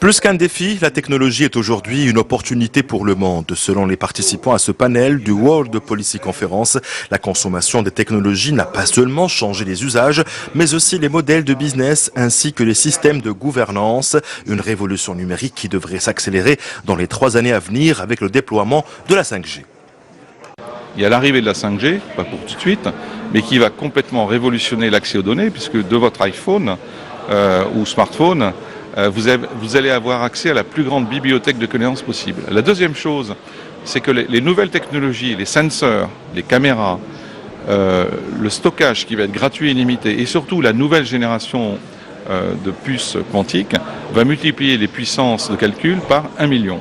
Plus qu'un défi, la technologie est aujourd'hui une opportunité pour le monde. Selon les participants à ce panel du World Policy Conference, la consommation des technologies n'a pas seulement changé les usages, mais aussi les modèles de business ainsi que les systèmes de gouvernance. Une révolution numérique qui devrait s'accélérer dans les 3 années à venir avec le déploiement de la 5G. Il y a l'arrivée de la 5G, pas pour tout de suite, mais qui va complètement révolutionner l'accès aux données, puisque de votre iPhone ou smartphone, vous allez avoir accès à la plus grande bibliothèque de connaissances possible. La deuxième chose, c'est que les nouvelles technologies, les sensors, les caméras, le stockage qui va être gratuit et illimité, et surtout la nouvelle génération de puces quantiques, va multiplier les puissances de calcul par 1 million.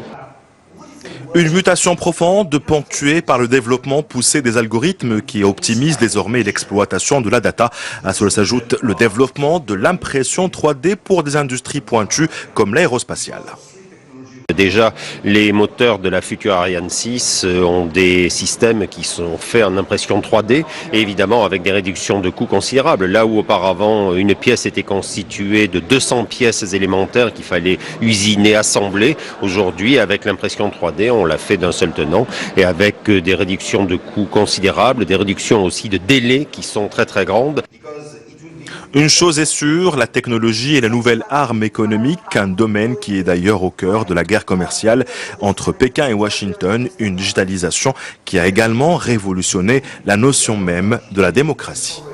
Une mutation profonde ponctuée par le développement poussé des algorithmes qui optimisent désormais l'exploitation de la data. À cela s'ajoute le développement de l'impression 3D pour des industries pointues comme l'aérospatiale. Déjà, les moteurs de la future Ariane 6 ont des systèmes qui sont faits en impression 3D et évidemment avec des réductions de coûts considérables. Là où auparavant une pièce était constituée de 200 pièces élémentaires qu'il fallait usiner, assembler, aujourd'hui avec l'impression 3D on l'a fait d'un seul tenant et avec des réductions de coûts considérables, des réductions aussi de délais qui sont très très grandes. Une chose est sûre, la technologie est la nouvelle arme économique, un domaine qui est d'ailleurs au cœur de la guerre commerciale entre Pékin et Washington, une digitalisation qui a également révolutionné la notion même de la démocratie.